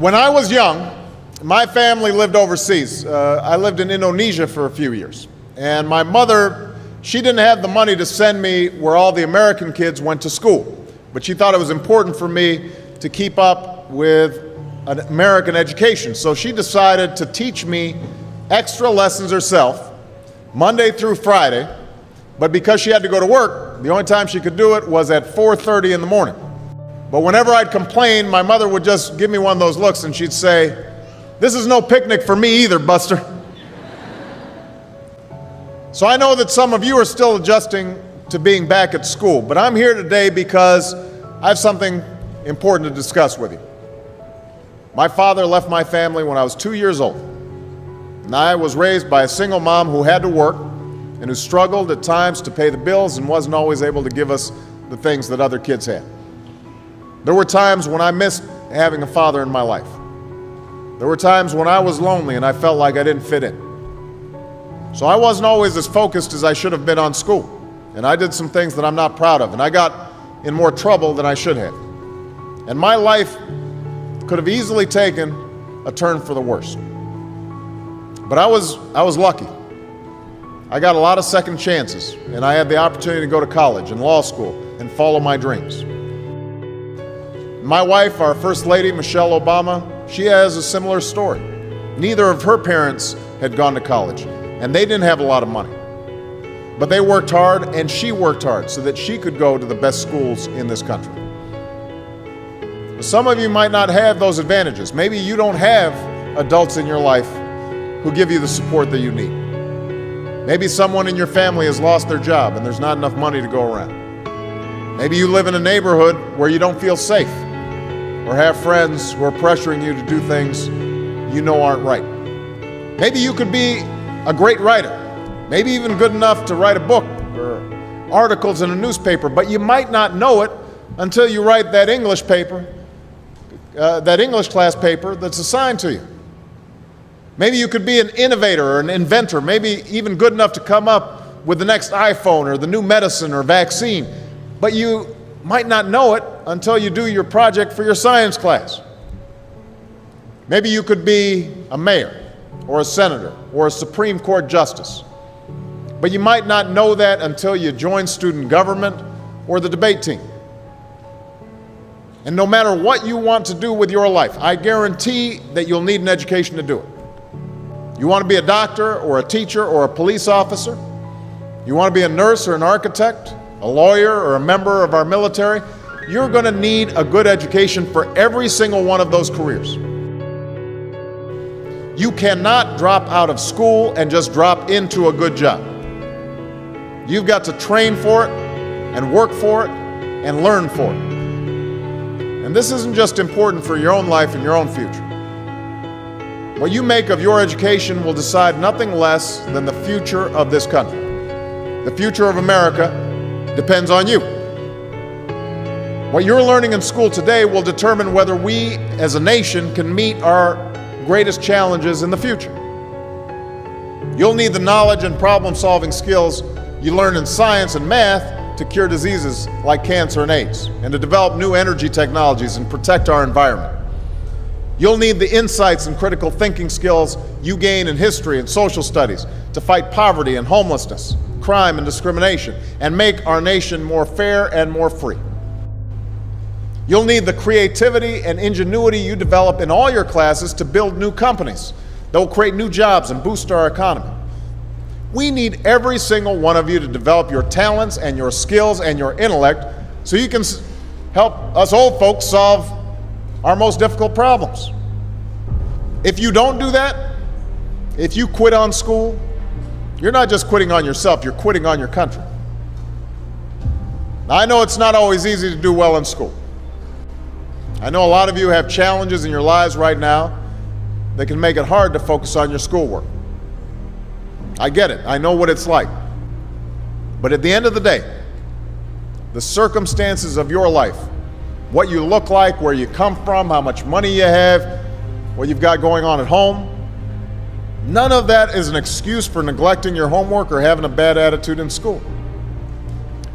When I was young, my family lived overseas. I lived in Indonesia for a few years. And my mother, she didn't have the money to send me where all the American kids went to school. But she thought it was important for me to keep up with an American education. So she decided to teach me extra lessons herself, Monday through Friday. But because she had to go to work, the only time she could do it was at 4:30 in the morning. But whenever I'd complain, my mother would just give me one of those looks and she'd say, "This is no picnic for me either, Buster." So I know that some of you are still adjusting to being back at school, but I'm here today because I have something important to discuss with you. My father left my family when I was 2 years old, and I was raised by a single mom who had to work and who struggled at times to pay the bills and wasn't always able to give us the things that other kids had. There were times when I missed having a father in my life. There were times when I was lonely and I felt like I didn't fit in. So I wasn't always as focused as I should have been on school. And I did some things that I'm not proud of. And I got in more trouble than I should have. And my life could have easily taken a turn for the worse. But I was lucky. I got a lot of second chances. And I had the opportunity to go to college and law school and follow my dreams. My wife, our First Lady, Michelle Obama, she has a similar story. Neither of her parents had gone to college, and they didn't have a lot of money. But they worked hard, and she worked hard so that she could go to the best schools in this country. Some of you might not have those advantages. Maybe you don't have adults in your life who give you the support that you need. Maybe someone in your family has lost their job, and there's not enough money to go around. Maybe you live in a neighborhood where you don't feel safe, or have friends who are pressuring you to do things you know aren't right. Maybe you could be a great writer, maybe even good enough to write a book or articles in a newspaper, but you might not know it until you write that English paper, that English class paper that's assigned to you. Maybe you could be an innovator or an inventor, maybe even good enough to come up with the next iPhone or the new medicine or vaccine, but you might not know it until you do your project for your science class. Maybe you could be a mayor or a senator or a Supreme Court justice, but you might not know that until you join student government or the debate team. And no matter what you want to do with your life, I guarantee that you'll need an education to do it. You want to be a doctor or a teacher or a police officer? You want to be a nurse or an architect, a lawyer or a member of our military? You're going to need a good education for every single one of those careers. You cannot drop out of school and just drop into a good job. You've got to train for it and work for it and learn for it. And this isn't just important for your own life and your own future. What you make of your education will decide nothing less than the future of this country. The future of America depends on you. What you're learning in school today will determine whether we as a nation can meet our greatest challenges in the future. You'll need the knowledge and problem-solving skills you learn in science and math to cure diseases like cancer and AIDS, and to develop new energy technologies and protect our environment. You'll need the insights and critical thinking skills you gain in history and social studies to fight poverty and homelessness, crime and discrimination, and make our nation more fair and more free. You'll need the creativity and ingenuity you develop in all your classes to build new companies that will create new jobs and boost our economy. We need every single one of you to develop your talents and your skills and your intellect so you can help us old folks solve our most difficult problems. If you don't do that, if you quit on school, you're not just quitting on yourself, you're quitting on your country. Now, I know it's not always easy to do well in school. I know a lot of you have challenges in your lives right now that can make it hard to focus on your schoolwork. I get it. I know what it's like. But at the end of the day, the circumstances of your life, what you look like, where you come from, how much money you have, what you've got going on at home, none of that is an excuse for neglecting your homework or having a bad attitude in school.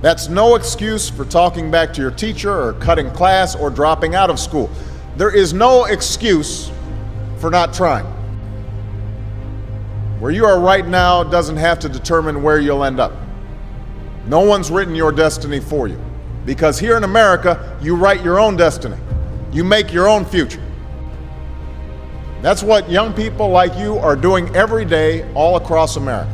That's no excuse for talking back to your teacher or cutting class or dropping out of school. There is no excuse for not trying. Where you are right now doesn't have to determine where you'll end up. No one's written your destiny for you. Because here in America, you write your own destiny. You make your own future. That's what young people like you are doing every day all across America.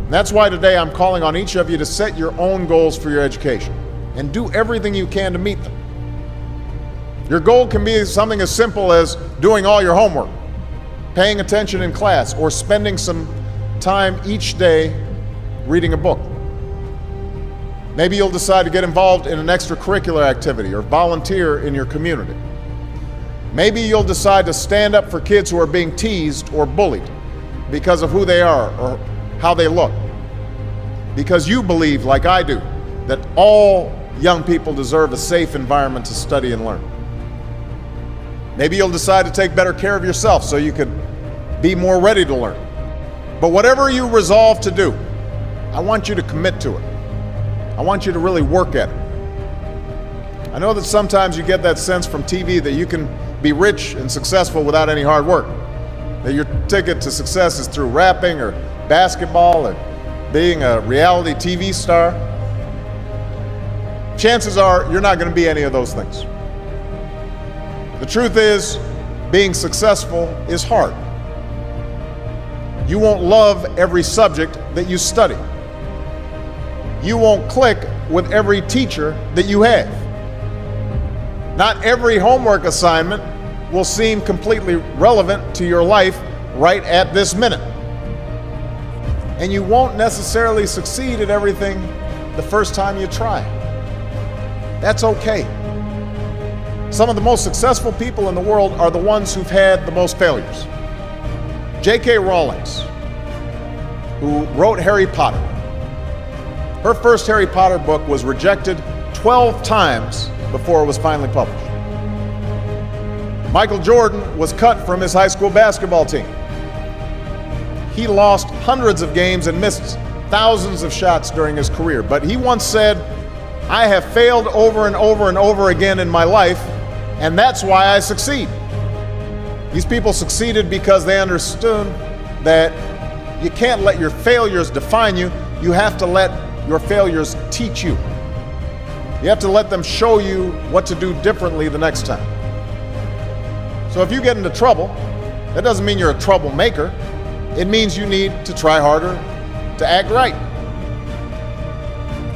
And that's why today I'm calling on each of you to set your own goals for your education and do everything you can to meet them. Your goal can be something as simple as doing all your homework, paying attention in class, or spending some time each day reading a book. Maybe you'll decide to get involved in an extracurricular activity or volunteer in your community. Maybe you'll decide to stand up for kids who are being teased or bullied because of who they are or how they look. Because you believe, like I do, that all young people deserve a safe environment to study and learn. Maybe you'll decide to take better care of yourself so you could be more ready to learn. But whatever you resolve to do, I want you to commit to it. I want you to really work at it. I know that sometimes you get that sense from TV that you can be rich and successful without any hard work. That your ticket to success is through rapping or basketball or being a reality TV star. Chances are you're not going to be any of those things. The truth is, being successful is hard. You won't love every subject that you study. You won't click with every teacher that you have. Not every homework assignment will seem completely relevant to your life right at this minute. And you won't necessarily succeed at everything the first time you try. That's okay. Some of the most successful people in the world are the ones who've had the most failures. J.K. Rowling, who wrote Harry Potter. Her first Harry Potter book was rejected 12 times before it was finally published. Michael Jordan was cut from his high school basketball team. He lost hundreds of games and missed thousands of shots during his career. But he once said, "I have failed over and over and over again in my life, and that's why I succeed." These people succeeded because they understood that you can't let your failures define you. You have to let your failures teach you. You have to let them show you what to do differently the next time. So if you get into trouble, that doesn't mean you're a troublemaker. It means you need to try harder to act right.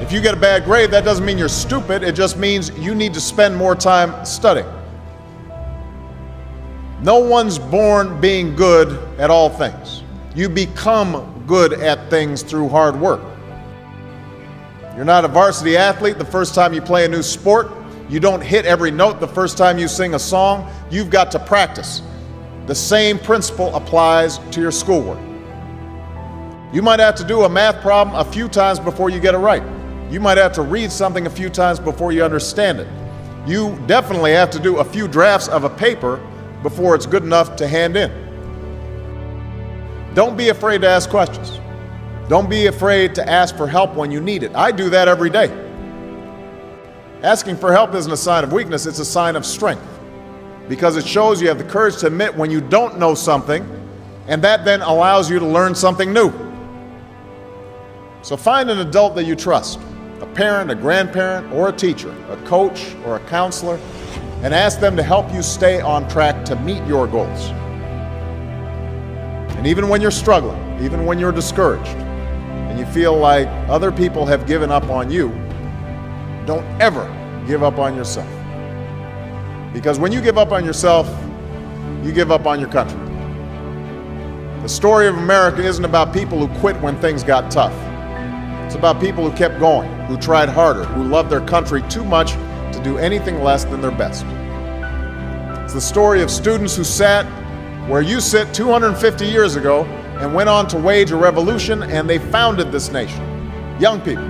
If you get a bad grade, that doesn't mean you're stupid. It just means you need to spend more time studying. No one's born being good at all things. You become good at things through hard work. You're not a varsity athlete the first time you play a new sport. You don't hit every note the first time you sing a song. You've got to practice. The same principle applies to your schoolwork. You might have to do a math problem a few times before you get it right. You might have to read something a few times before you understand it. You definitely have to do a few drafts of a paper before it's good enough to hand in. Don't be afraid to ask questions. Don't be afraid to ask for help when you need it. I do that every day. Asking for help isn't a sign of weakness, it's a sign of strength. Because it shows you have the courage to admit when you don't know something, and that then allows you to learn something new. So find an adult that you trust, a parent, a grandparent, or a teacher, a coach, or a counselor, and ask them to help you stay on track to meet your goals. And even when you're struggling, even when you're discouraged, and you feel like other people have given up on you, don't ever give up on yourself. Because when you give up on yourself, you give up on your country. The story of America isn't about people who quit when things got tough. It's about people who kept going, who tried harder, who loved their country too much to do anything less than their best. It's the story of students who sat where you sit 250 years ago and went on to wage a revolution, and they founded this nation. Young people.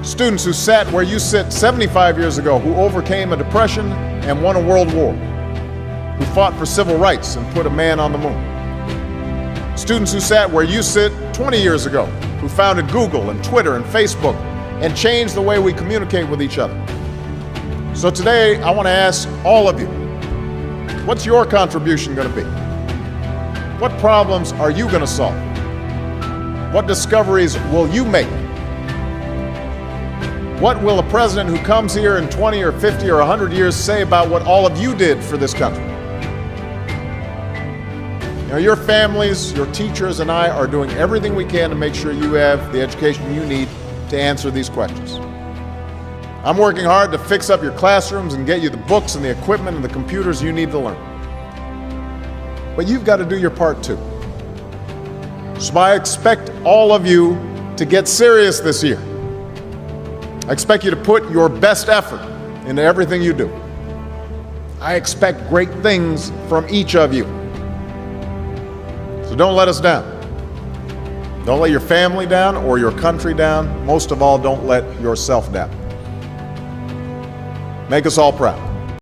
Students who sat where you sit 75 years ago, who overcame a depression and won a world war, who fought for civil rights and put a man on the moon. Students who sat where you sit 20 years ago, who founded Google and Twitter and Facebook and changed the way we communicate with each other. So today, I want to ask all of you, what's your contribution going to be? What problems are you going to solve? What discoveries will you make? What will a president who comes here in 20 or 50 or 100 years say about what all of you did for this country? You know, your families, your teachers, and I are doing everything we can to make sure you have the education you need to answer these questions. I'm working hard to fix up your classrooms and get you the books and the equipment and the computers you need to learn. But you've got to do your part too. So I expect all of you to get serious this year. I expect you to put your best effort into everything you do. I expect great things from each of you. So don't let us down. Don't let your family down or your country down. Most of all, don't let yourself down. Make us all proud.